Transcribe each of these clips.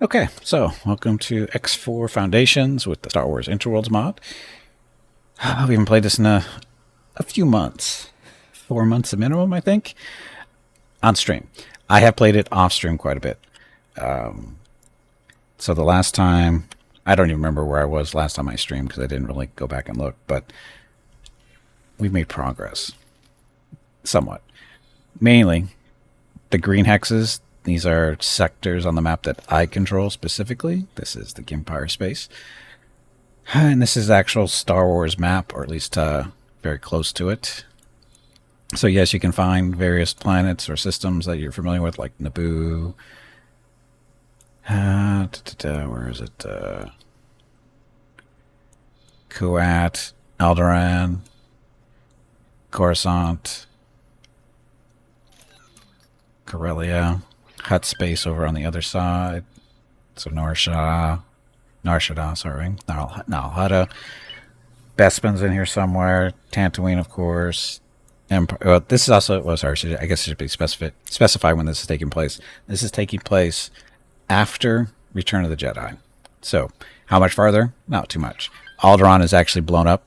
Okay, so welcome to X4 Foundations with the Star Wars Interworlds mod. We haven't played this in a few months. 4 months a minimum, I think, on stream. I have played it off stream quite a bit. So the last time, I don't even remember where I was last time I streamed because I didn't really go back and look, but we've made progress. Somewhat. Mainly, the green hexes, these are sectors on the map that I control specifically. This is the Gimpire space. And this is the actual Star Wars map, or at least very close to it. So yes, you can find various planets or systems that you're familiar with, like Naboo. Where is it? Kuat, Alderaan, Coruscant, Corellia, Hut space over on the other side. So Narshada, sorry, Nalhada. Bespin's in here somewhere. Tatooine, of course. Well, this is also, well, sorry, I guess it should be specify when this is taking place. This is taking place after Return of the Jedi. So, how much farther? Not too much. Alderaan is actually blown up.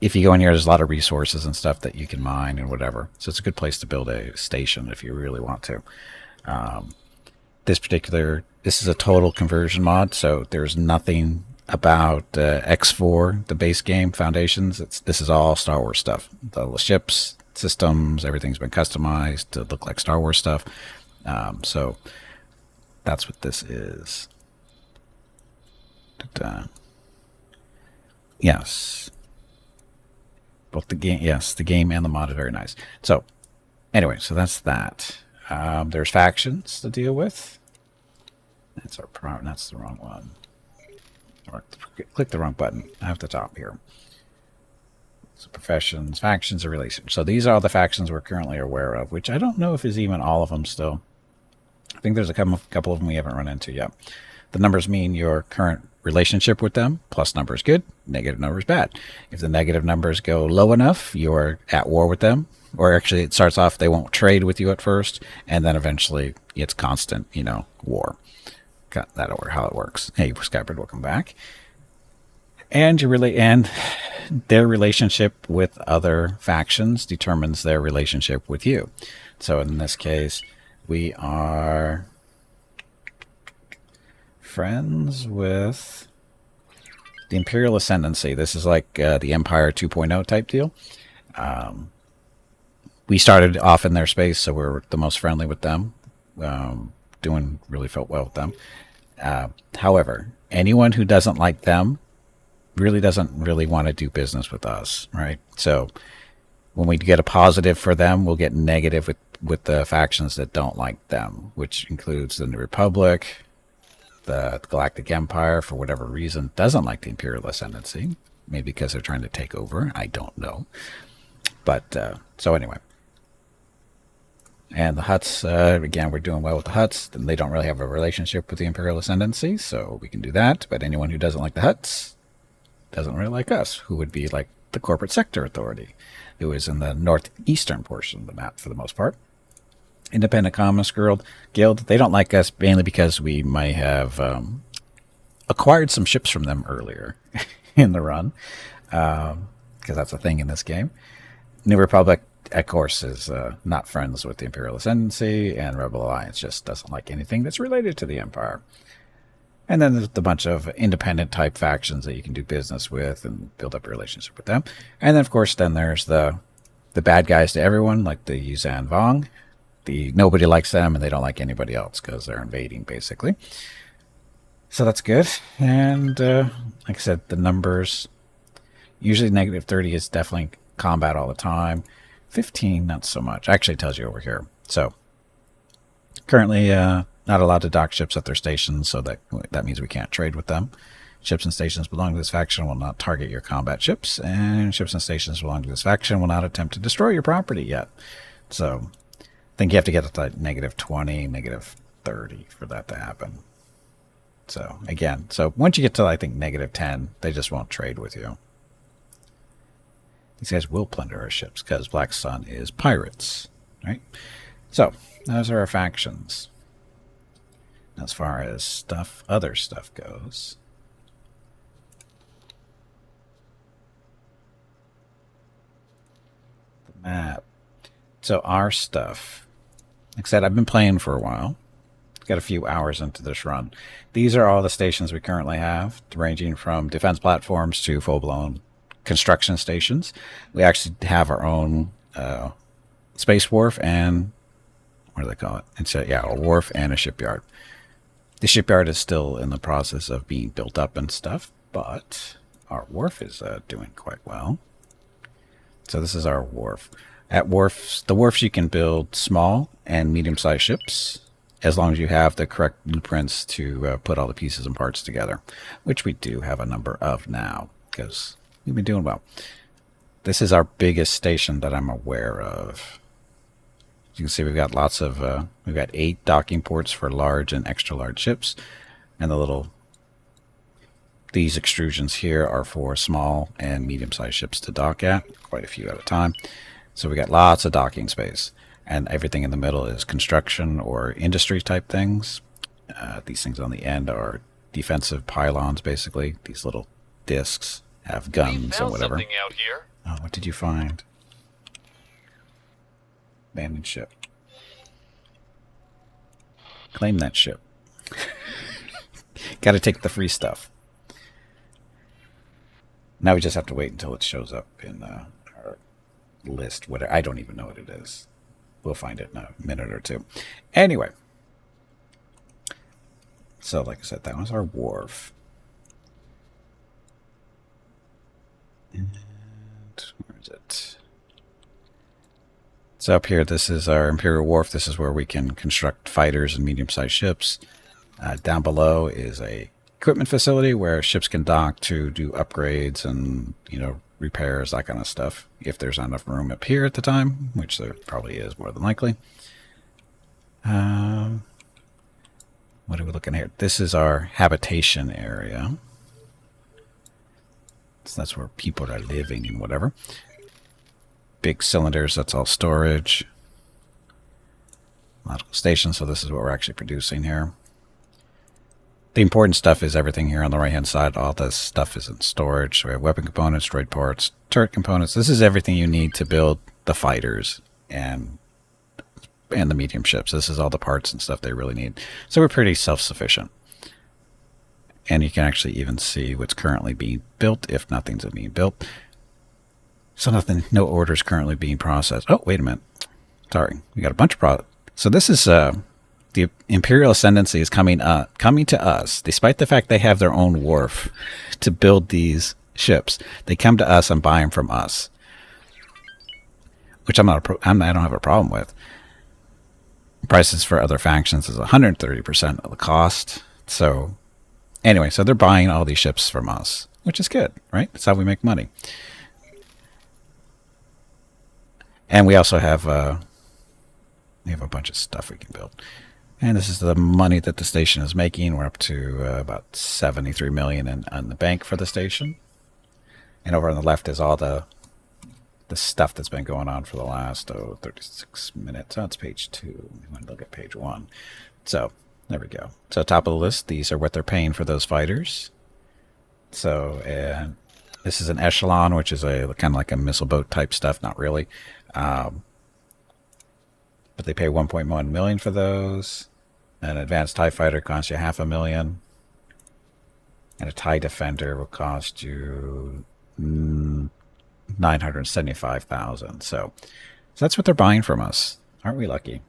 If you go in here, there's a lot of resources and stuff that you can mine and whatever. So it's a good place to build a station if you really want to. This is a total conversion mod, so there's nothing about X4, the base game foundations. This is all Star Wars stuff. The ships, systems, everything's been customized to look like Star Wars stuff. So that's what this is. Yes. Both the game and the mod are very nice. So anyway, so that's that. There's factions to deal with. That's the wrong one. Click the wrong button at the top here. So professions, factions, or relations. So these are the factions we're currently aware of, which I don't know if is even all of them still. I think there's a couple of them we haven't run into yet. The numbers mean your current relationship with them. Plus number is good, negative number is bad. If the negative numbers go low enough, you're at war with them. Or actually, it starts off, they won't trade with you at first, and then eventually it's constant, war. Got that over how it works. Hey, Skybird, welcome back. And their relationship with other factions determines their relationship with you. So in this case, we are friends with the Imperial Ascendancy. This is like the Empire 2.0 type deal. We started off in their space, so we're the most friendly with them. Felt well with them. However, anyone who doesn't like them doesn't really want to do business with us, right? So when we get a positive for them, we'll get negative with the factions that don't like them, which includes the New Republic, the Galactic Empire, for whatever reason, doesn't like the Imperial Ascendancy. Maybe because they're trying to take over. I don't know. But, so anyway. And the Hutts, again, we're doing well with the Hutts. They don't really have a relationship with the Imperial Ascendancy, so we can do that. But anyone who doesn't like the Hutts doesn't really like us, who would be like the Corporate Sector Authority, who is in the northeastern portion of the map for the most part. Independent Communist Guild, they don't like us mainly because we might have acquired some ships from them earlier in the run, because that's a thing in this game. New Republic, of course, is not friends with the Imperial Ascendancy, and Rebel Alliance just doesn't like anything that's related to the Empire. And then there's a bunch of independent type factions that you can do business with and build up a relationship with them. And then, of course, there's the bad guys to everyone, like the Yuzan Vong. Nobody likes them, and they don't like anybody else because they're invading, basically. So that's good. And like I said, the numbers, usually negative 30 is definitely combat all the time. 15, not so much. Actually, it tells you over here. So currently not allowed to dock ships at their stations, so that means we can't trade with them. Ships and stations belonging to this faction will not target your combat ships, and ships and stations belonging to this faction will not attempt to destroy your property yet. So I think you have to get to like negative 20, negative 30 for that to happen. So again, once you get to, I think, negative 10, they just won't trade with you. These guys will plunder our ships because Black Sun is pirates, right? So those are our factions. As far as stuff, other stuff goes, the map. So our stuff, like I said, I've been playing for a while. Got a few hours into this run. These are all the stations we currently have, ranging from defense platforms to full-blown construction stations. We actually have our own space wharf and what do they call it? It's a wharf and a shipyard. The shipyard is still in the process of being built up and stuff, but our wharf is doing quite well. So this is our wharf. At wharfs, the wharfs you can build small and medium-sized ships, as long as you have the correct blueprints to put all the pieces and parts together, which we do have a number of now because we've been doing well. This is our biggest station that I'm aware of. You can see we've got lots of, we've got 8 docking ports for large and extra large ships, and these extrusions here are for small and medium-sized ships to dock at, quite a few at a time. So we got lots of docking space. And everything in the middle is construction or industry type things. These things on the end are defensive pylons, basically. These little discs have guns and whatever. Something out here. Oh, what did you find? Abandoned ship. Claim that ship. Got to take the free stuff. Now we just have to wait until it shows up in our list. Whatever. I don't even know what it is. We'll find it in a minute or two. Anyway. So, like I said, that was our wharf. And where is it? So up here, this is our Imperial Wharf. This is where we can construct fighters and medium-sized ships. Down below is a equipment facility where ships can dock to do upgrades and, repairs, that kind of stuff, if there's not enough room up here at the time, which there probably is more than likely. What are we looking at? This is our habitation area. So that's where people are living and whatever. Big cylinders, that's all storage. Logical station, so this is what we're actually producing here. The important stuff is everything here on the right-hand side. All this stuff is in storage. So we have weapon components, droid parts, turret components. This is everything you need to build the fighters and the medium ships. This is all the parts and stuff they really need. So we're pretty self-sufficient. And you can actually even see what's currently being built if nothing's being built. So no orders currently being processed. Oh, wait a minute. Sorry, we got a bunch of products. So this is the Imperial Ascendancy is coming to us, despite the fact they have their own wharf to build these ships. They come to us and buy them from us, which I don't have a problem with. Prices for other factions is 130% of the cost. So anyway, so they're buying all these ships from us, which is good, right? That's how we make money. And we also have a bunch of stuff we can build. And this is the money that the station is making. We're up to about 73 million in the bank for the station. And over on the left is all the stuff that's been going on for the last 36 minutes. Oh, it's page 2. We want to look at page 1. So there we go. So top of the list, these are what they're paying for those fighters. So and this is an echelon, which is a kind of like a missile boat type stuff. Not really. But they pay 1.1 million for those. An advanced TIE fighter costs you $500,000. And a TIE defender will cost you 975,000. So that's what they're buying from us. Aren't we lucky?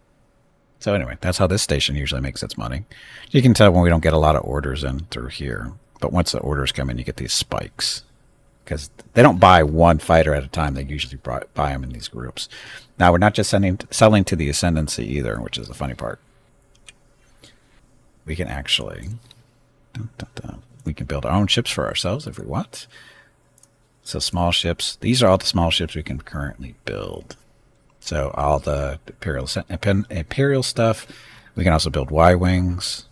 So anyway, that's how this station usually makes its money. You can tell when we don't get a lot of orders in through here. But once the orders come in, you get these spikes. Because they don't buy one fighter at a time. They usually buy them in these groups. Now, we're not just selling to the Ascendancy either, which is the funny part. We can actually... we can build our own ships for ourselves if we want. So small ships. These are all the small ships we can currently build. So all the Imperial stuff. We can also build Y-Wings.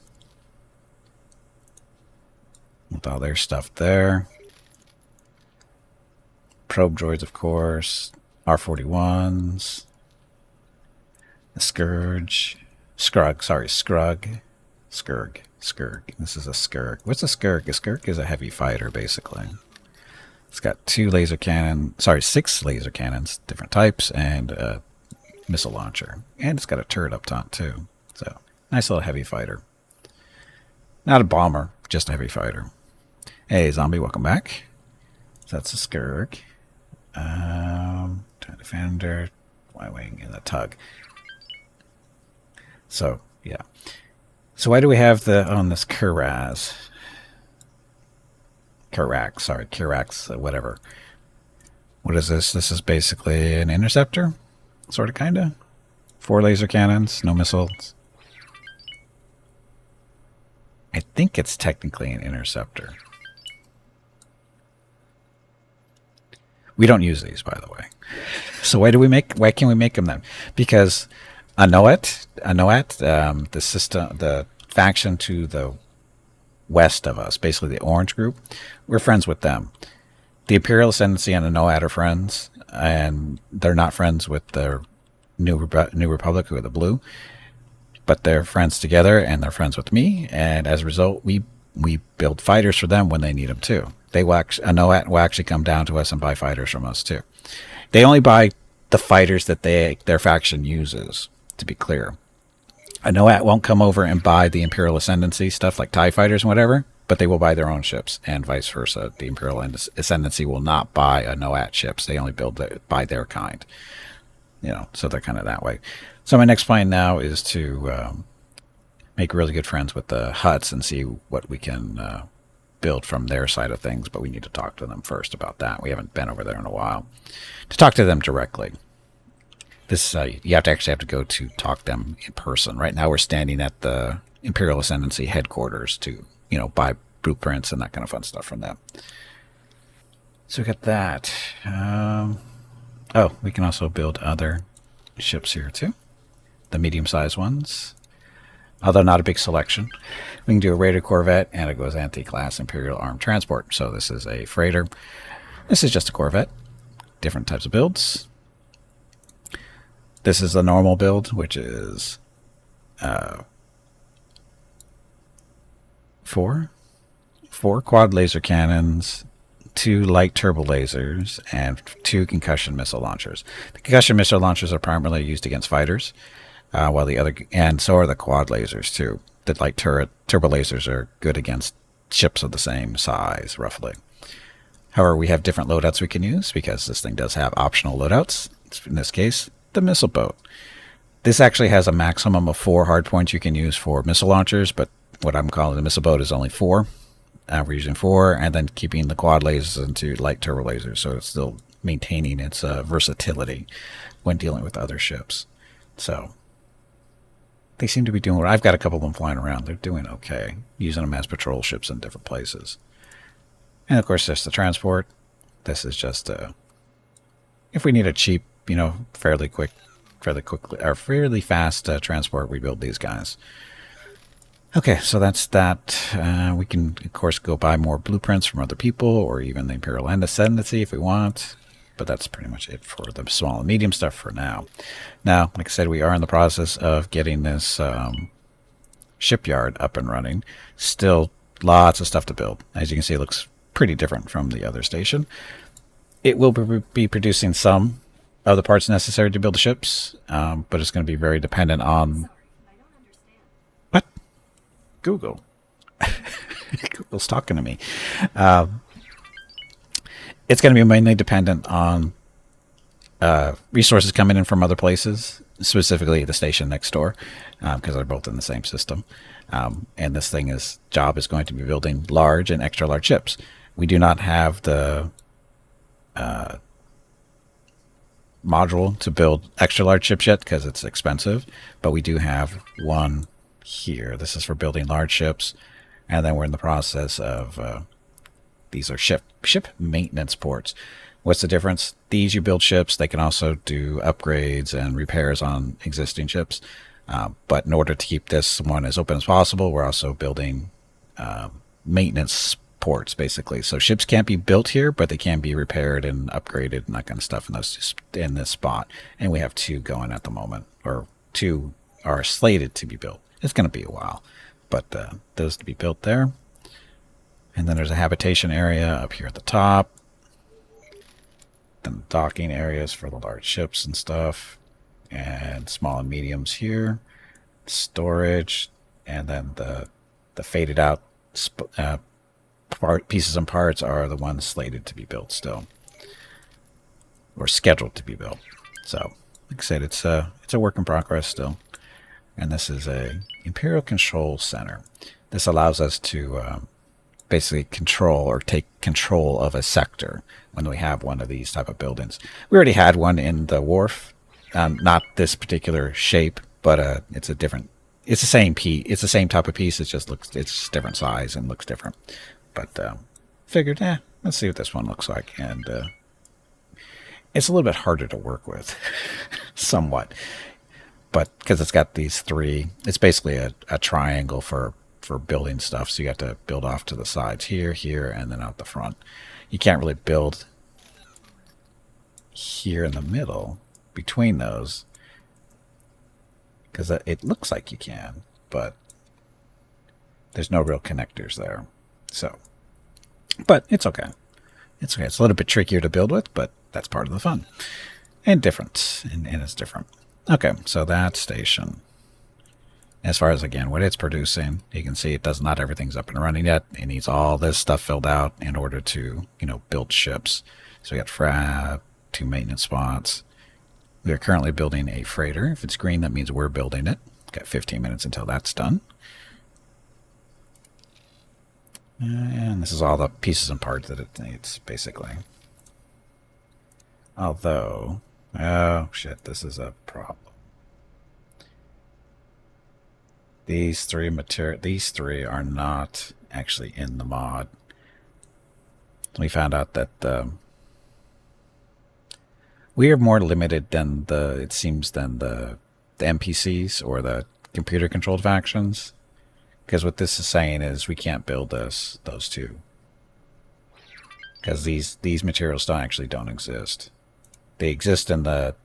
With all their stuff there. Probe droids, of course. R41s. The Scrug. Skurg. Skurg. This is a Skurg. What's a Skurg? A Skurg is a heavy fighter, basically. It's got 6 laser cannons, different types, and a missile launcher. And it's got a turret up top, too. So, nice little heavy fighter. Not a bomber, just a heavy fighter. Hey, zombie, welcome back. So that's a Skurg. Defender, Y-Wing, and a Tug. So, yeah. So why do we have on this Kirax, whatever. What is this? This is basically an interceptor, sort of, kind of. 4 laser cannons, no missiles. I think it's technically an interceptor. We don't use these, by the way. So why can we make them then? Because Anoat, the faction to the west of us, basically the Orange Group, we're friends with them. The Imperial Ascendancy and Anoat are friends, and they're not friends with the New Republic, who are the Blue, but they're friends together, and they're friends with me, and as a result, we build fighters for them when they need them too. Anoat will actually come down to us and buy fighters from us too. They only buy the fighters that their faction uses, to be clear. Anoat won't come over and buy the Imperial Ascendancy stuff like TIE fighters and whatever, but they will buy their own ships, and vice versa. The Imperial Ascendancy will not buy Anoat ships. They only buy their kind. So they're kind of that way. So my next plan now is to make really good friends with the Hutts and see what we can build from their side of things, but we need to talk to them first about that. We haven't been over there in a while to talk to them directly. This you have to go to talk to them in person. Right now we're standing at the Imperial Ascendancy headquarters to buy blueprints and that kind of fun stuff from them. So we got that. We can also build other ships here too, the medium-sized ones. Although not a big selection. We can do a Raider Corvette and a Gozanti-class Imperial Armed Transport. So this is a freighter. This is just a Corvette. Different types of builds. This is the normal build, which is 4 quad laser cannons, 2 light turbo lasers, and 2 concussion missile launchers. The concussion missile launchers are primarily used against fighters. And so are the quad lasers too. The light turbo lasers are good against ships of the same size, roughly. However, we have different loadouts we can use because this thing does have optional loadouts. In this case, the missile boat. This actually has a maximum of 4 hardpoints you can use for missile launchers, but what I'm calling the missile boat is only 4. We're using 4, and then keeping the quad lasers into light turbo lasers, so it's still maintaining its versatility when dealing with other ships. So they seem to be doing what I've got a couple of them flying around. They're doing okay, using them as patrol ships in different places. And of course, there's the transport. This is just if we need a cheap, fairly fast transport, we build these guys. Okay, so that's that. We can, of course, go buy more blueprints from other people, or even the Imperial Ascendancy if we want. But that's pretty much it for the small and medium stuff for now. Now, like I said, we are in the process of getting this shipyard up and running. Still lots of stuff to build. As you can see, it looks pretty different from the other station. It will be producing some of the parts necessary to build the ships, but it's going to be very dependent on... What? Google. Google's talking to me. It's going to be mainly dependent on resources coming in from other places, specifically the station next door, because they're both in the same system. And this job is going to be building large and extra large ships. We do not have the module to build extra large ships yet because it's expensive, but we do have one here. This is for building large ships, and then we're in the process of these are ship maintenance ports. What's the difference? These you build ships. They can also do upgrades and repairs on existing ships. But in order to keep this one as open as possible, we're also building maintenance ports, basically. So ships can't be built here, but they can be repaired and upgraded and that kind of stuff in this spot. And we have 2 going at the moment, or 2 are slated to be built. It's going to be a while. but those to be built there. And then there's a habitation area up here at the top. Then docking areas for the large ships and stuff, and small and mediums here. Storage, and then the faded out pieces and parts are the ones slated to be built still, or scheduled to be built. So, like I said, it's a work in progress still. And this is a Imperial Control Center. This allows us to basically control or take control of a sector when we have one of these type of buildings. We already had one in the wharf, not this particular shape, but it's a different. It's the same piece. It's the same type of piece. It's just different size and looks different. But figured, let's see what this one looks like. And it's a little bit harder to work with, somewhat. But because it's got these three, it's basically a triangle for building stuff. So you have to build off to the sides here, here, and then out the front. You can't really build here in the middle between those, because it looks like you can, but there's no real connectors there. So, but it's okay. It's okay. It's a little bit trickier to build with, but that's part of the fun. And different. And it's different. Okay, so that station. As far as, again, what it's producing, you can see it does not everything's up and running yet. It needs all this stuff filled out in order to, build ships. So we got 2 maintenance spots. We are currently building a freighter. If it's green, that means we're building it. Got 15 minutes until that's done. And this is all the pieces and parts that it needs, basically. Although, oh shit, this is a problem. These three are not actually in the mod. We found out that we are more limited than the NPCs or the computer controlled factions. Because what this is saying is we can't build those two. Because these materials don't exist. They exist in the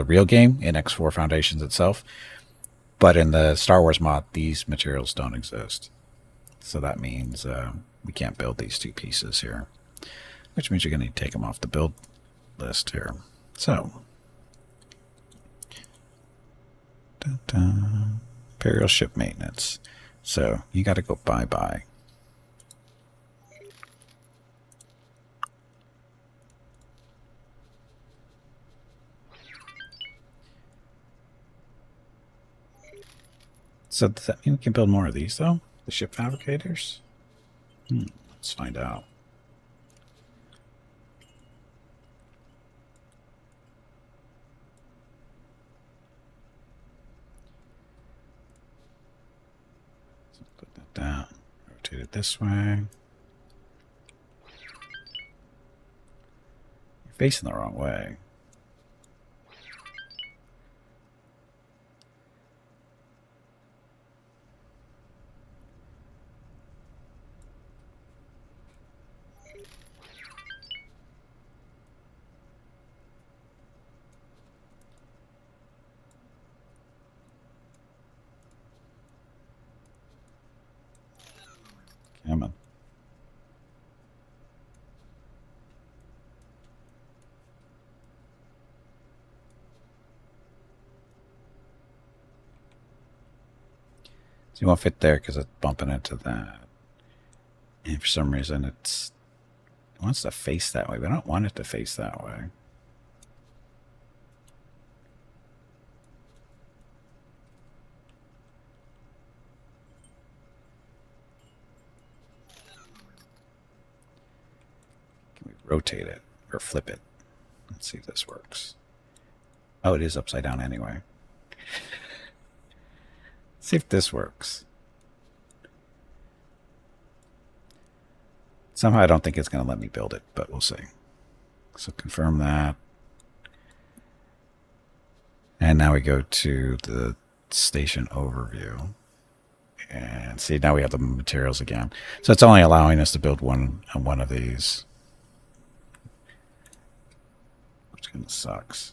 real game in X4 Foundations itself. But in the Star Wars mod, these materials don't exist. So that means we can't build these two pieces here. Which means you're going to need to take them off the build list here. So. Imperial ship maintenance. So you got to go bye-bye. So does that mean we can build more of these, though? The ship fabricators? Let's find out. So put that down. Rotate it this way. You're facing the wrong way. Come on. So you won't fit there because it's bumping into that. And for some reason it wants to face that way, but I don't want it to face that way. Rotate it or flip it. Let's see if this works. Oh, it is upside down anyway. See if this works. Somehow I don't think it's going to let me build it, but we'll see. So confirm that. And now we go to the station overview. And see, now we have the materials again. So it's only allowing us to build one of these. Which kind of sucks.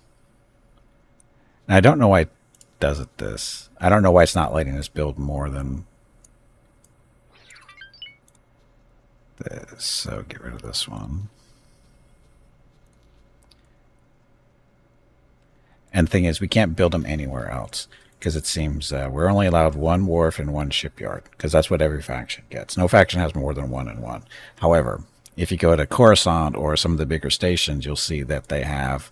Now, I don't know why it does it this. I don't know why it's not letting us build more than this. So get rid of this one. And the thing is, we can't build them anywhere else because it seems we're only allowed one wharf and one shipyard because that's what every faction gets. No faction has more than one and one. However, if you go to Coruscant or some of the bigger stations, you'll see that they have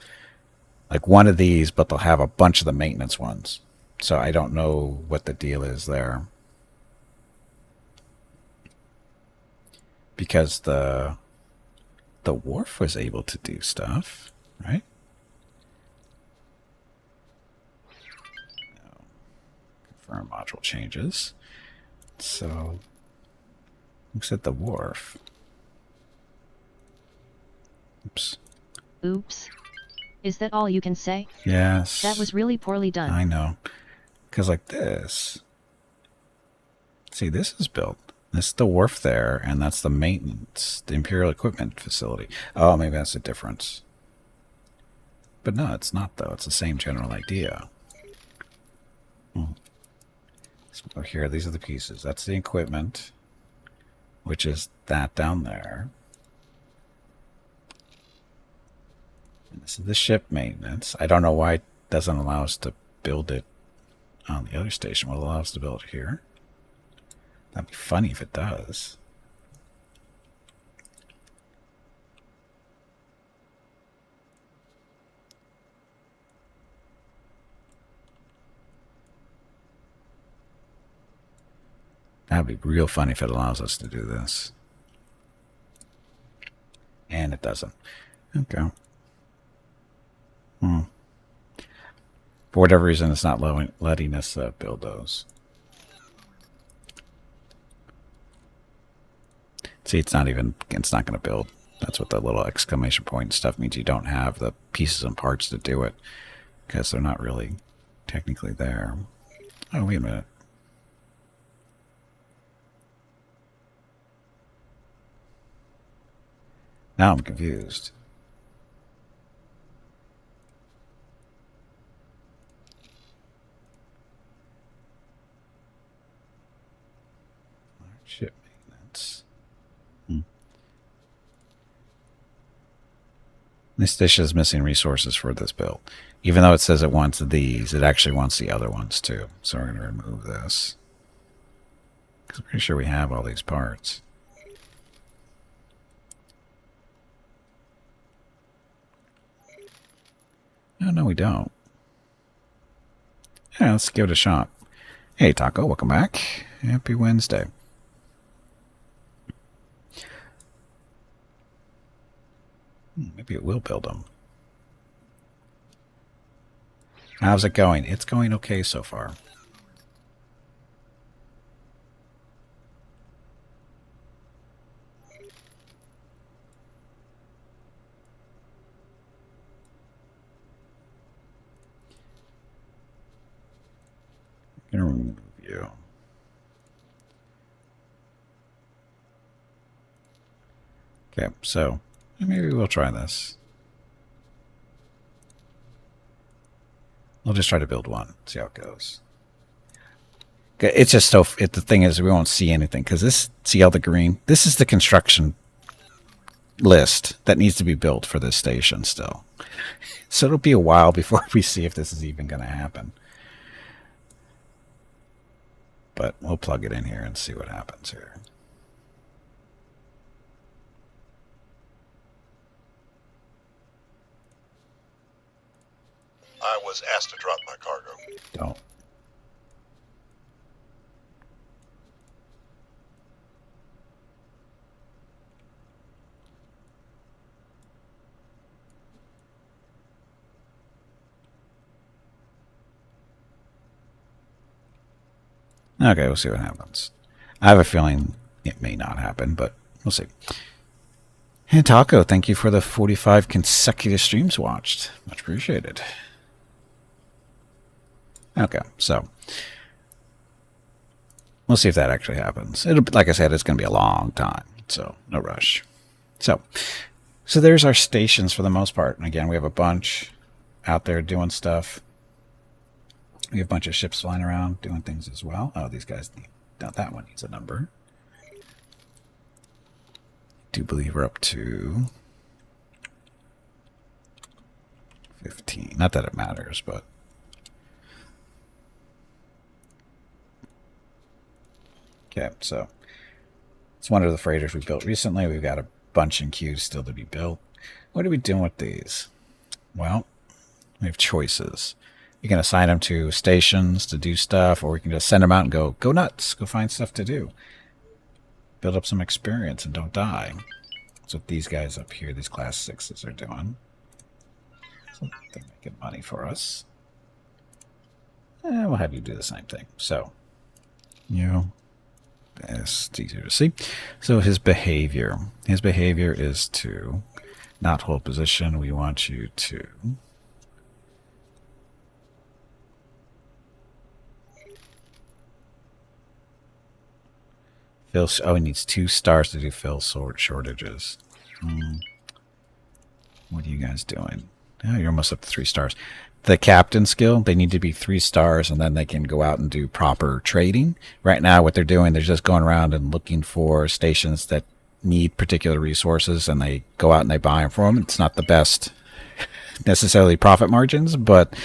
like one of these, but they'll have a bunch of the maintenance ones. So I don't know what the deal is there. Because the wharf was able to do stuff, right? No. Confirm module changes. So looks at the wharf. Oops. Oops. Is that all you can say? Yes. That was really poorly done. I know. Because like this. See, this is built. This is the wharf there, and that's the maintenance, the Imperial Equipment Facility. Oh, maybe that's the difference. But no, it's not, though. It's the same general idea. So here, these are the pieces. That's the equipment, which is that down there. And this is the ship maintenance. I don't know why it doesn't allow us to build it on the other station. Will it allow us to build it here? That'd be funny if it does. That'd be real funny if it allows us to do this. And it doesn't. Okay. For whatever reason, it's not letting us build those. See, it's not going to build. That's what the little exclamation point stuff means. You don't have the pieces and parts to do it because they're not really technically there. Oh, wait a minute. Now I'm confused. Ship maintenance. This dish is missing resources for this build. Even though it says it wants these, it actually wants the other ones too. So we're going to remove this. Because I'm pretty sure we have all these parts. Oh, no, we don't. Yeah, let's give it a shot. Hey, Taco, welcome back. Happy Wednesday. Maybe it will build them. How's it going? It's going okay so far. I'm going to remove you. Okay, so maybe we'll try this. We'll just try to build one, see how it goes. It's just so, the thing is, we won't see anything because this, see all the green? This is the construction list that needs to be built for this station still. So it'll be a while before we see if this is even going to happen. But we'll plug it in here and see what happens here. I was asked to drop my cargo. Don't. Okay, we'll see what happens. I have a feeling it may not happen, but we'll see. And Taco, thank you for the 45 consecutive streams watched. Much appreciated. Okay, so we'll see if that actually happens. It'll, like I said, it's going to be a long time, so no rush. So there's our stations for the most part. And again, we have a bunch out there doing stuff. We have a bunch of ships flying around doing things as well. Oh, these guys need, that one needs a number. do believe we're up to 15. Not that it matters, but okay, so it's one of the freighters we built recently. We've got a bunch in queue still to be built. What are we doing with these? Well, we have choices. You can assign them to stations to do stuff, or we can just send them out and go nuts, go find stuff to do. Build up some experience and don't die. That's what these guys up here, these class 6s, are doing. So they're making money for us. We'll have you do the same thing. So, it's easier to see. So his behavior is to not hold position. We want you to fill. Oh, he needs 2 stars to do fill shortages. What are you guys doing? Oh, you're almost up to 3 stars. The captain skill, they need to be 3 stars, and then they can go out and do proper trading. Right now, what they're doing, they're just going around and looking for stations that need particular resources, and they go out and they buy them for them. It's not the best necessarily profit margins, but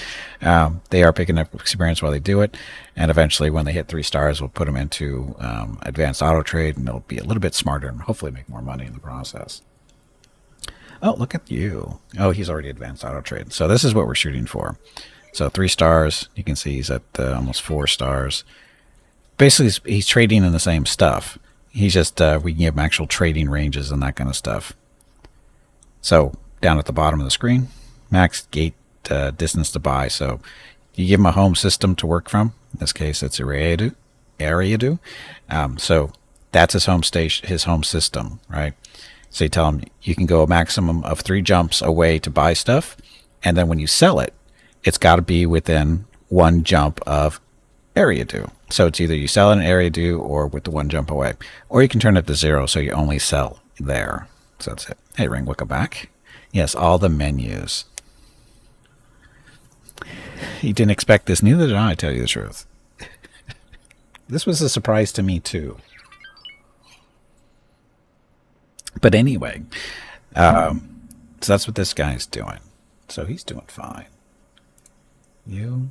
they are picking up experience while they do it. And eventually, when they hit 3 stars, we'll put them into advanced auto trade, and they'll be a little bit smarter and hopefully make more money in the process. Oh, look at you. Oh, he's already advanced auto trade. So this is what we're shooting for. So 3 stars. You can see he's at almost 4 stars. Basically, he's trading in the same stuff. He's just, we can give him actual trading ranges and that kind of stuff. So down at the bottom of the screen, max gate distance to buy. So you give him a home system to work from. In this case, it's Ariadu. So that's his home station, his home system, right? So you tell him you can go a maximum of 3 jumps away to buy stuff, and then when you sell it, it's got to be within 1 jump of Ariadu. So it's either you sell it in Ariadu or with the 1 jump away, or you can turn it to 0 so you only sell there. So that's it. Hey, Ring, welcome back. Yes, all the menus. You didn't expect this, neither did I, tell you the truth. This was a surprise to me too. But anyway, so that's what this guy's doing. So he's doing fine. You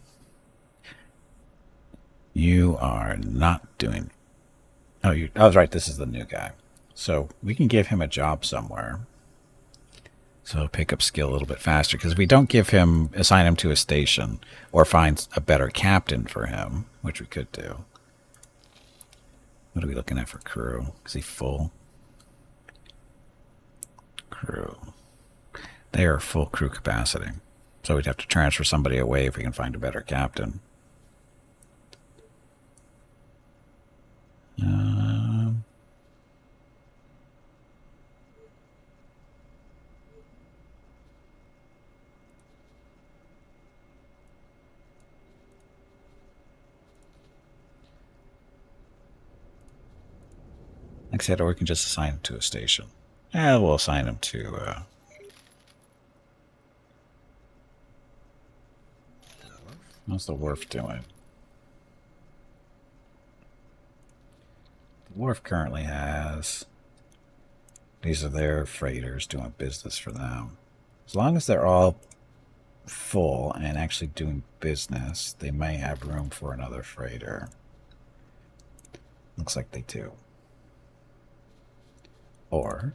are not doing. Oh, I was right. This is the new guy. So we can give him a job somewhere. So he'll pick up skill a little bit faster, because we don't assign him to a station or find a better captain for him, which we could do. What are we looking at for crew? Is he full? Crew. They are full crew capacity. So we'd have to transfer somebody away if we can find a better captain. Like I said, or we can just assign him to a station. Yeah, we'll assign him to how's the wharf doing? The wharf currently has, these are their freighters doing business for them. As long as they're all full and actually doing business, they may have room for another freighter. Looks like they do. Or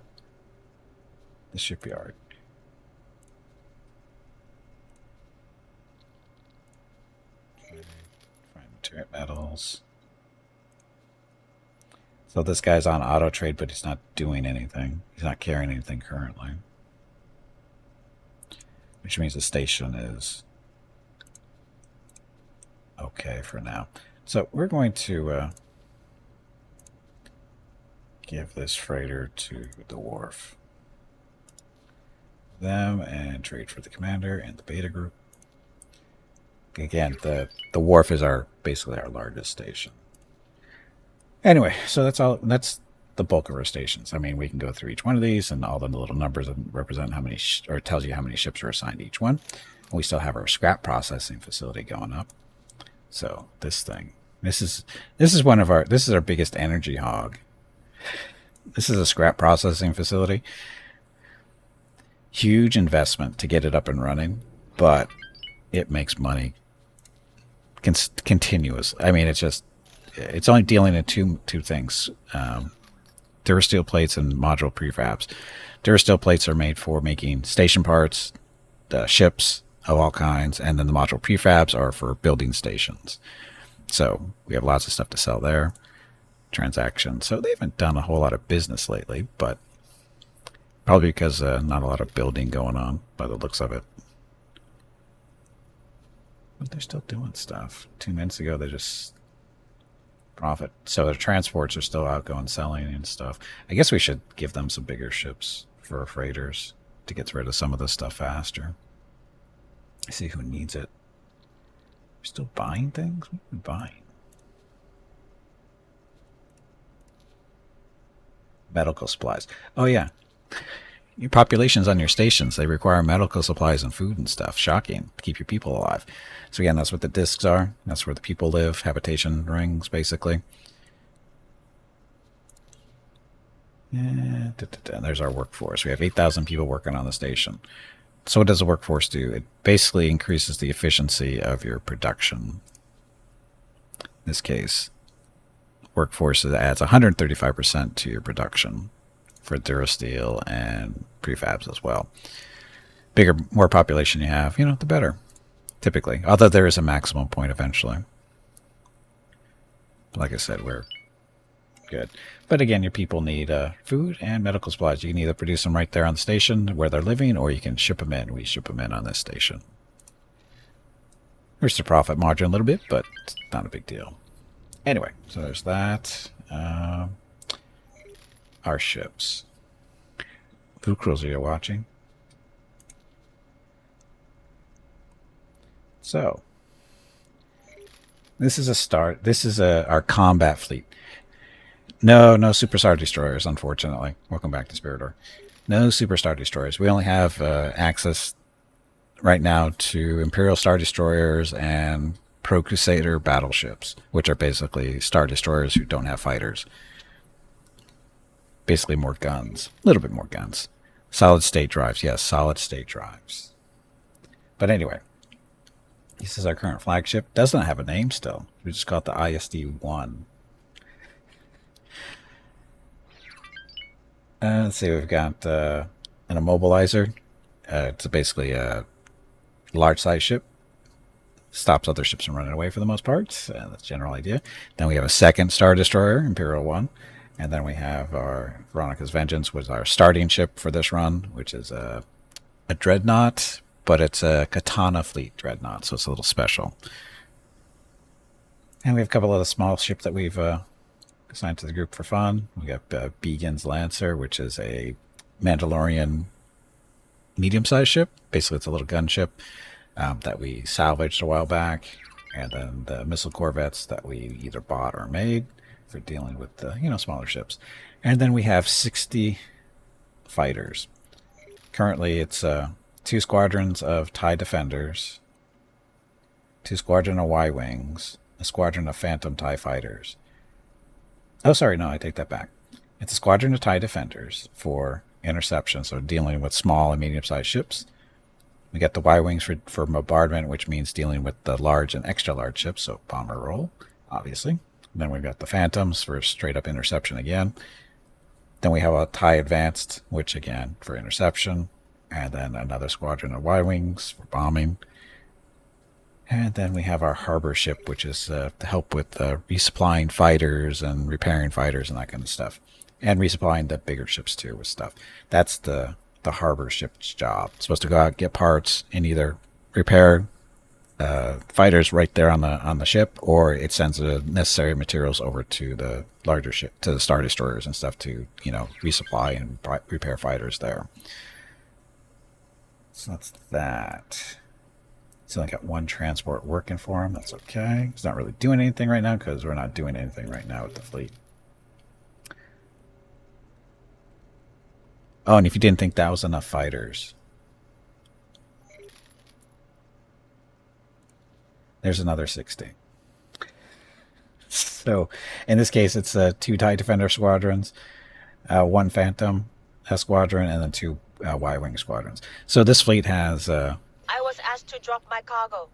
the shipyard. Find material metals. So this guy's on auto trade, but he's not doing anything. He's not carrying anything currently. Which means the station is okay for now. So we're going to give this freighter to the wharf. Them and trade for the commander and the beta group. Again, the wharf is basically our largest station. Anyway, so that's the bulk of our stations. I mean, we can go through each one of these, and all the little numbers represent how many, or tells you how many ships are assigned to each one. And we still have our scrap processing facility going up. So this is our biggest energy hog. This is a scrap processing facility. Huge investment to get it up and running, but it makes money continuously. I mean, it's only dealing in two things: Durasteel plates and module prefabs. Durasteel plates are made for making station parts, ships of all kinds, and then the module prefabs are for building stations. So we have lots of stuff to sell there. Transactions. So they haven't done a whole lot of business lately, but probably because not a lot of building going on by the looks of it. But they're still doing stuff. 2 minutes ago, they just profit. So their transports are still out going selling and stuff. I guess we should give them some bigger ships for freighters to get rid of some of this stuff faster. I see who needs it. We're still buying things? What are we buying? Medical supplies. Oh, yeah. Your population's on your stations. They require medical supplies and food and stuff. Shocking. To keep your people alive. So again, that's what the discs are. That's where the people live. Habitation rings, basically. Yeah, there's our workforce. We have 8,000 people working on the station. So what does the workforce do? It basically increases the efficiency of your production. In this case, workforce adds 135% to your production for Durasteel and prefabs as well. Bigger, more population you have, the better, typically. Although there is a maximum point eventually. Like I said, we're good. But again, your people need food and medical supplies. You can either produce them right there on the station where they're living, or you can ship them in. We ship them in on this station. There's the profit margin a little bit, but it's not a big deal. Anyway, so there's that. Our ships. Food cruiser you're watching. So, this is a start. This is our combat fleet. No Superstar Destroyers, unfortunately. Welcome back to Spiritor. No Superstar Destroyers. We only have access right now to Imperial Star Destroyers and Pro Crusader battleships, which are basically Star Destroyers who don't have fighters. Basically more guns. A little bit more guns. Solid state drives. Yes, solid state drives. But anyway, this is our current flagship. Does not have a name still. We just call it the ISD-1. Let's see, we've got an immobilizer. It's basically a large size ship. Stops other ships from running away for the most part. That's the general idea. Then we have a second Star Destroyer, Imperial 1. And then we have our Veronica's Vengeance, was our starting ship for this run, which is a dreadnought, but it's a Katana fleet dreadnought, so it's a little special. And we have a couple of the small ships that we've assigned to the group for fun. We got Began's Lancer, which is a Mandalorian medium-sized ship. Basically, it's a little gunship that we salvaged a while back. And then the missile corvettes that we either bought or made for dealing with the smaller ships. And then we have 60 fighters. Currently, it's 2 squadrons of TIE Defenders, 2 squadron of Y-Wings, a squadron of Phantom TIE Fighters. Oh, sorry, no, I take that back. It's a squadron of TIE Defenders for interception, so dealing with small and medium-sized ships. We got the Y-Wings for bombardment, which means dealing with the large and extra-large ships, so bomber roll, obviously. Then we've got the Phantoms for straight-up interception again. Then we have a TIE Advanced, which, again, for interception. And then another squadron of Y-Wings for bombing. And then we have our harbor ship, which is to help with resupplying fighters and repairing fighters and that kind of stuff. And resupplying the bigger ships, too, with stuff. That's the harbor ship's job. It's supposed to go out, get parts, and either repair fighters right there on the ship, or it sends the necessary materials over to the larger ship, to the Star Destroyers and stuff to, resupply and repair fighters there. So that's that. It's only got 1 transport working for him. That's okay. It's not really doing anything right now because we're not doing anything right now with the fleet. Oh, and if you didn't think that was enough fighters, there's another 60. So, in this case, it's 2 TIE Defender squadrons, One Phantom squadron and then two Y-wing squadrons. So this fleet has I was asked to drop my cargo.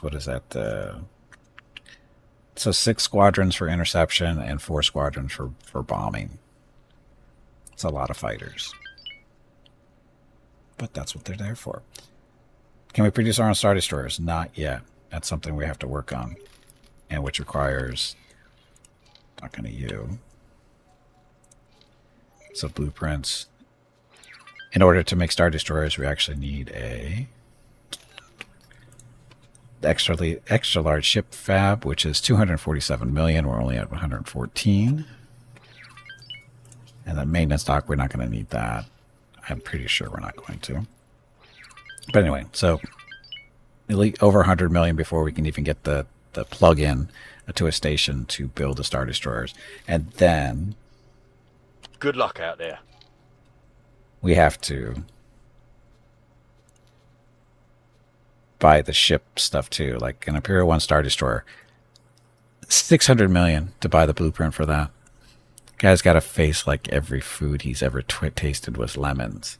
what is that? So 6 squadrons for interception and 4 squadrons for bombing. It's a lot of fighters. But that's what they're there for. Can we produce our own Star Destroyers? Not yet. That's something we have to work on. And which requires... talking to you. So blueprints. In order to make Star Destroyers, we actually need a... extra large ship fab, which is 247 million. We're only at 114. And then maintenance dock, we're not going to need that. I'm pretty sure we're not going to. But anyway, so over 100 million before we can even get the plug-in to a station to build the Star Destroyers. And then... good luck out there. We have to buy the ship stuff too, like an Imperial 1 Star Destroyer. 600 million to buy the blueprint for that. Guy's got a face like every food he's ever tasted was lemons.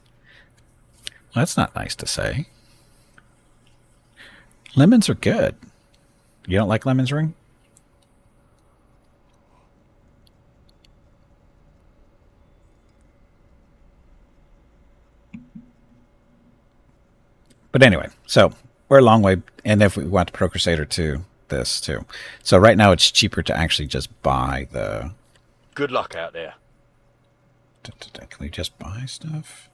Well, that's not nice to say. Lemons are good. You don't like lemons, Ring? But anyway, so we're a long way, and if we want to Pro Crusader 2, this too. So right now it's cheaper to actually just buy the... good luck out there. Can we just buy stuff?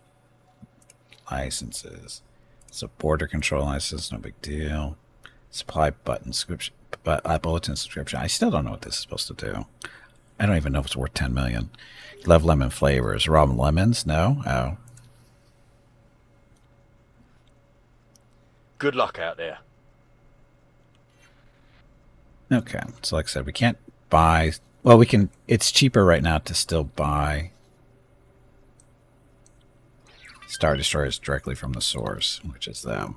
Licenses. So border control license, no big deal. Supply button subscription, bulletin subscription. I still don't know what this is supposed to do. I don't even know if it's worth 10 million. Love lemon flavors. Raw lemons? No? Oh. Good luck out there. Okay, so like I said, we can't buy... well, we can... it's cheaper right now to still buy Star Destroyers directly from the source, which is them.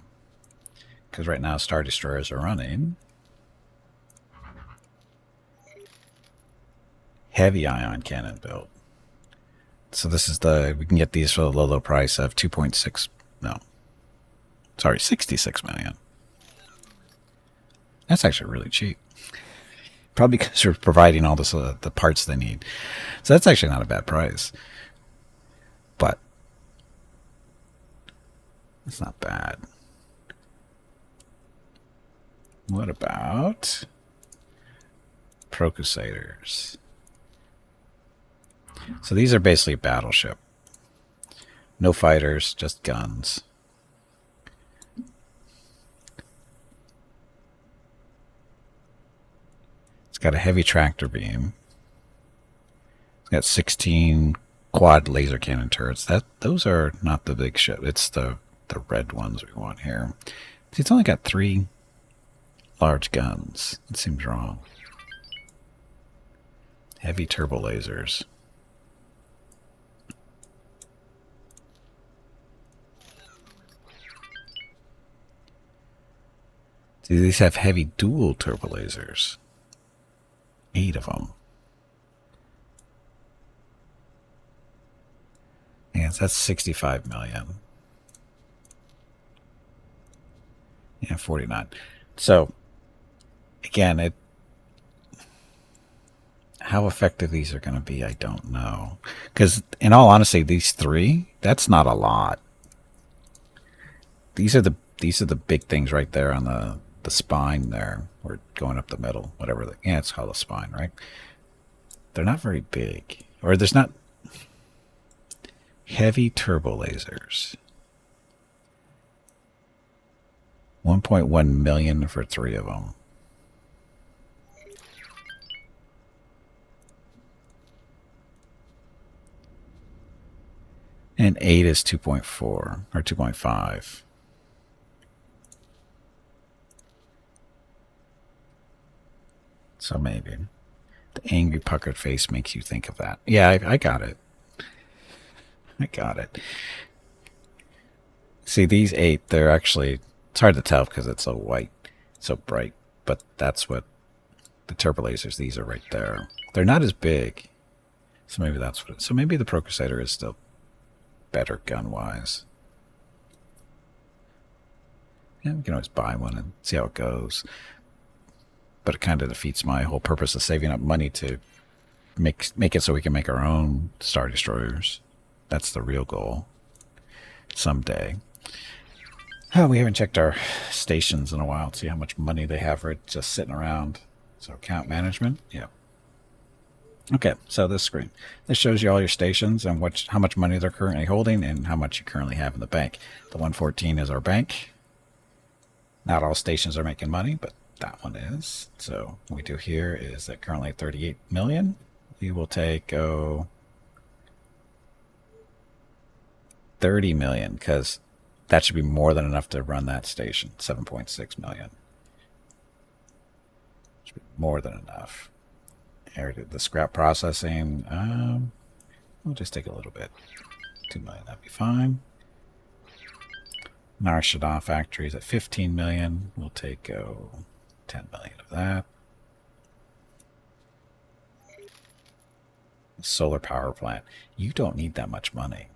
Because right now Star Destroyers are running heavy ion cannon build. So this is the... we can get these for the low price of 2.6... no. Sorry, 66 million. That's actually really cheap. Probably because we're providing all this, the parts they need. So that's actually not a bad price. But it's not bad. What about Pro Crusaders? So these are basically a battleship. No fighters, just guns. It's got a heavy tractor beam. It's got 16 quad laser cannon turrets. Those are not the big ship. It's the red ones we want here. See, it's only got 3 large guns. It seems wrong. Heavy turbo lasers. See, these have heavy dual turbo lasers. 8 of them. Yes, that's 65 million. Yeah, 49. So, again, how effective these are going to be, I don't know. Because, in all honesty, these 3, that's not a lot. These are the big things right there on the spine there. Or going up the middle, whatever. Yeah, it's hollow spine, right? They're not very big. Or there's not heavy turbo lasers. 1.1 million for 3 of them. And 8 is 2.4 or 2.5. So maybe. The angry puckered face makes you think of that. Yeah, I got it. I got it. See, these 8, they're actually... it's hard to tell because it's so white, so bright. But that's what the turbo lasers, these are right there. They're not as big. So maybe that's what so maybe the Pro Crusader is still better gun-wise. Yeah, we can always buy one and see how it goes. But it kind of defeats my whole purpose of saving up money to make it so we can make our own Star Destroyers. That's the real goal. Someday. Oh, we haven't checked our stations in a while to see how much money they have for it just sitting around. So account management, yeah. Okay, so this screen. This shows you all your stations and how much money they're currently holding and how much you currently have in the bank. The 114 is our bank. Not all stations are making money, but that one is. So what we do here is that currently 38 million. We will take 30 million because that should be more than enough to run that station. 7.6 million. Should be more than enough. Here, the scrap processing. We'll just take a little bit. 2 million, that'd be fine. Our Shadon factory is at 15 million. We'll take 10 million of that. Solar power plant. You don't need that much money.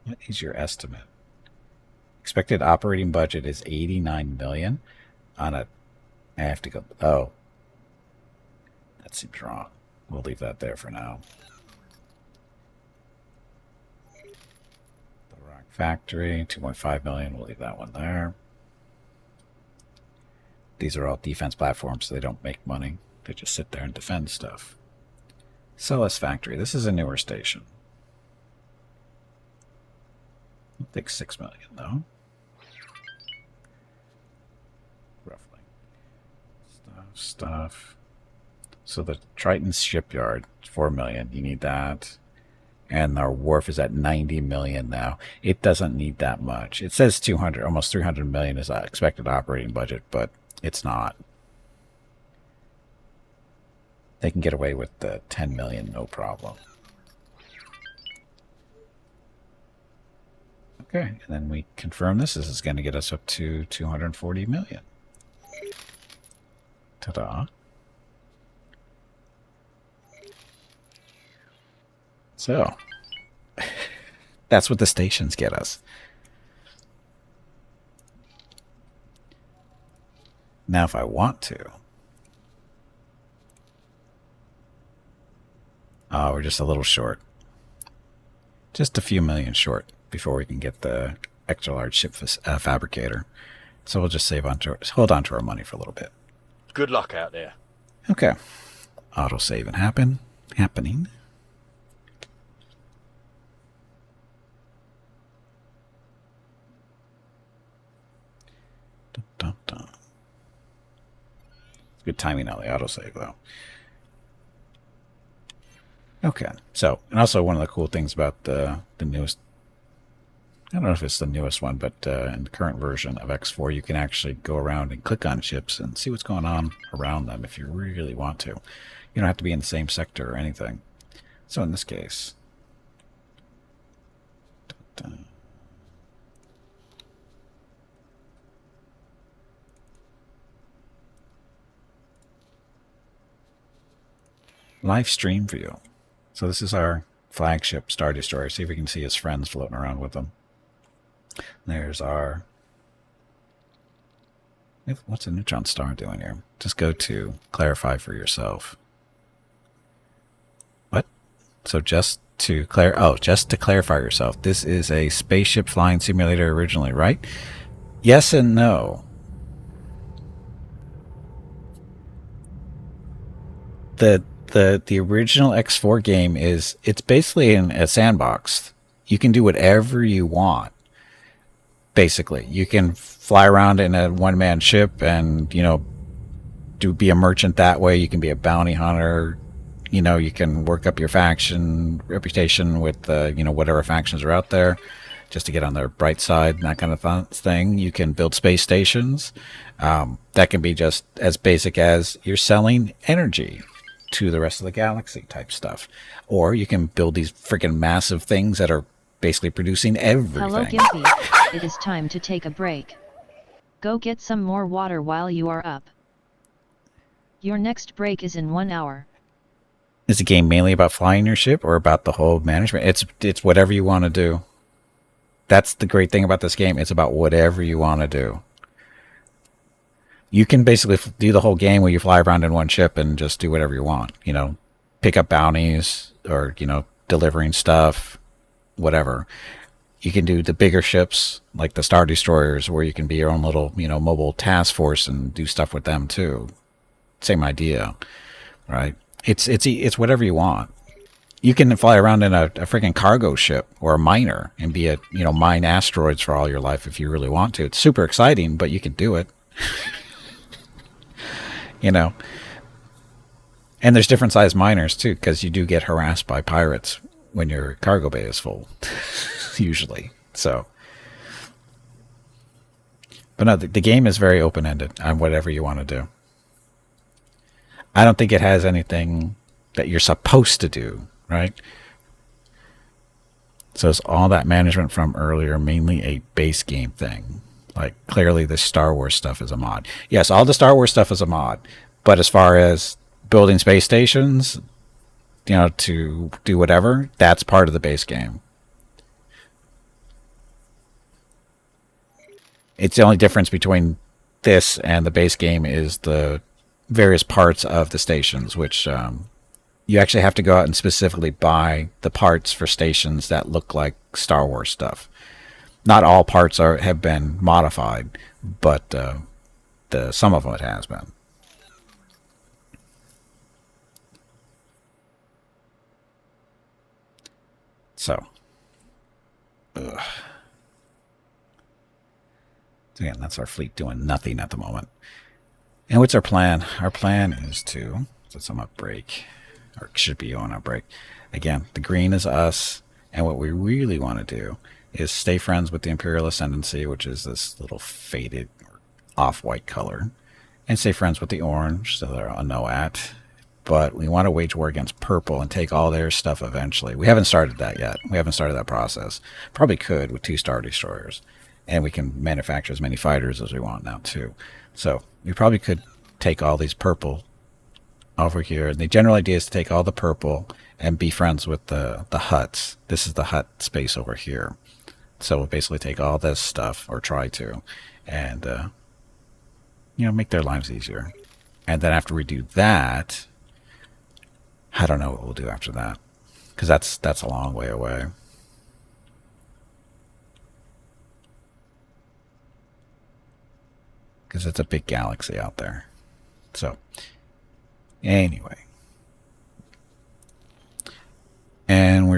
What is your estimate? Expected operating budget is 89 million on a... I have to go... Oh. That seems wrong. We'll leave that there for now. The rock factory, 2.5 million. We'll leave that one there. These are all defense platforms, so they don't make money. They just sit there and defend stuff. Celis factory. This is a newer station. I think 6 million, though. Roughly. Stuff. So the Triton's shipyard, 4 million. You need that. And our wharf is at 90 million now. It doesn't need that much. It says 200, almost 300 million is expected operating budget, but it's not. They can get away with the 10 million, no problem. Okay, and then we confirm this. This is going to get us up to 240 million. Ta-da. So, that's what the stations get us. Now, if I want to... Oh, we're just a little short. Just a few million short before we can get the extra large ship fabricator. So we'll just hold on to our money for a little bit. Good luck out there. Okay. Autosave and happening. Dun, dun, dun. It's good timing on the autosave, though. Okay, so, and also one of the cool things about the newest, I don't know if it's the newest one, but in the current version of X4, you can actually go around and click on ships and see what's going on around them if you really want to. You don't have to be in the same sector or anything. So in this case, live stream view. So this is our flagship Star Destroyer. See if we can see his friends floating around with them. There's our... What's a neutron star doing here? Just go to clarify for yourself. What? So just to clarify yourself, this is a spaceship flying simulator originally, right? Yes and no. The original X4 game it's basically a sandbox. You can do whatever you want. Basically, you can fly around in a one-man ship and, be a merchant that way. You can be a bounty hunter. You can work up your faction reputation with, whatever factions are out there just to get on their bright side and that kind of thing. You can build space stations. That can be just as basic as you're selling energy to the rest of the galaxy type stuff. Or you can build these freaking massive things that are basically producing everything. Hello, Gimpy. It is time to take a break. Go get some more water while you are up. Your next break is in 1 hour. Is the game mainly about flying your ship or about the whole management? It's whatever you want to do. That's the great thing about this game. It's about whatever you want to do. You can basically do the whole game where you fly around in one ship and just do whatever you want. You know, pick up bounties or, you know, delivering stuff, whatever. You can do the bigger ships like the Star Destroyers where you can be your own little, you know, mobile task force and do stuff with them too. Same idea, right? It's whatever you want. You can fly around in a freaking cargo ship or a miner and be mine asteroids for all your life if you really want to. It's super exciting, but you can do it. You know. And there's different size miners too, because you do get harassed by pirates when your cargo bay is full, usually. So, but no, the game is very open-ended on whatever you want to do. I don't think it has anything that you're supposed to do, right? So it's all that management from earlier, mainly a base game thing. Like, clearly the Star Wars stuff is a mod. Yes, all the Star Wars stuff is a mod. But as far as building space stations, you know, to do whatever, that's part of the base game. It's the only difference between this and the base game is the various parts of the stations, which you actually have to go out and specifically buy the parts for stations that look like Star Wars stuff. Not all parts have been modified, but some of them it has been. So, again, that's our fleet doing nothing at the moment. And what's our plan? Our plan is to set some up break, or should be on our break. Again, the green is us, and what we really want to do is stay friends with the Imperial Ascendancy, which is this little faded off-white color, and stay friends with the orange, so they're a no at. But we want to wage war against purple and take all their stuff eventually. We haven't started that yet. We haven't started that process. Probably could with 2 Star Destroyers. And we can manufacture as many fighters as we want now, too. So we probably could take all these purple over here. And the general idea is to take all the purple and be friends with the Hutts. This is the Hutt space over here. So we'll basically take all this stuff, or try to, and, make their lives easier. And then after we do that, I don't know what we'll do after that, because that's a long way away. Because it's a big galaxy out there. So, anyway. And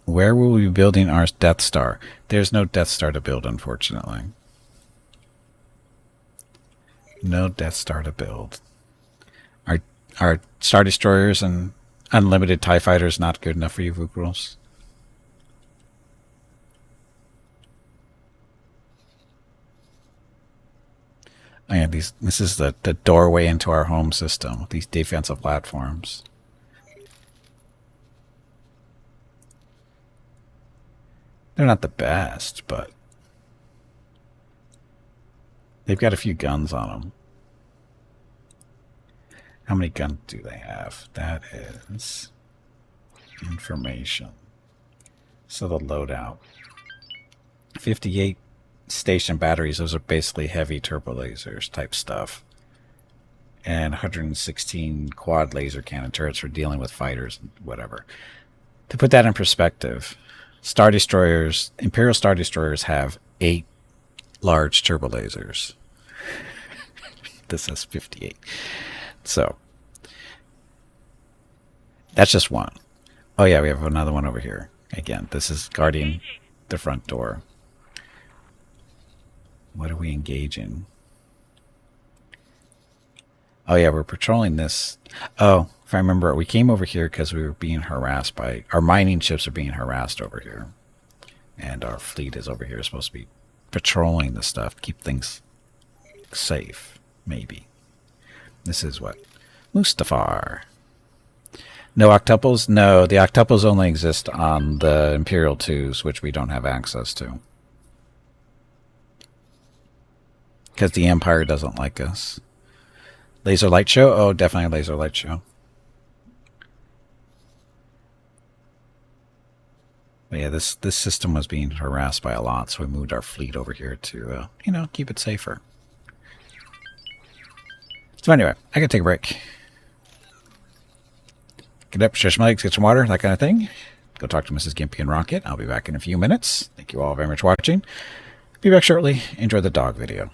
where will we be building our Death Star? There's no Death Star to build, unfortunately. No Death Star to build. Are Star Destroyers and unlimited TIE Fighters not good enough for you, Vukrils? Oh yeah, this is the doorway into our home system, these defensive platforms. They're not the best, but they've got a few guns on them. How many guns do they have? That is information. So the loadout. 58 station batteries. Those are basically heavy turbo lasers type stuff. And 116 quad laser cannon turrets for dealing with fighters and whatever. To put that in perspective, Star Destroyers, Imperial Star Destroyers have 8 large turbo lasers. This has 58. So, that's just one. Oh yeah, we have another one over here. Again, this is guarding the front door. What are we engaging? Oh yeah, we're patrolling this. Oh, if I remember, we came over here because we were being harassed by... Our mining ships are being harassed over here. And our fleet is over here, supposed to be patrolling the stuff, keep things safe, maybe. This is what? Mustafar. No octuples? No, the octuples only exist on the Imperial 2s, which we don't have access to. Because the Empire doesn't like us. Laser light show? Oh, definitely a laser light show. yeah, this system was being harassed by a lot, so we moved our fleet over here to, keep it safer. So anyway, I gotta take a break. Get up, stretch my legs, get some water, that kind of thing. Go talk to Mrs. Gimpy and Rocket. I'll be back in a few minutes. Thank you all very much for watching. Be back shortly. Enjoy the dog video.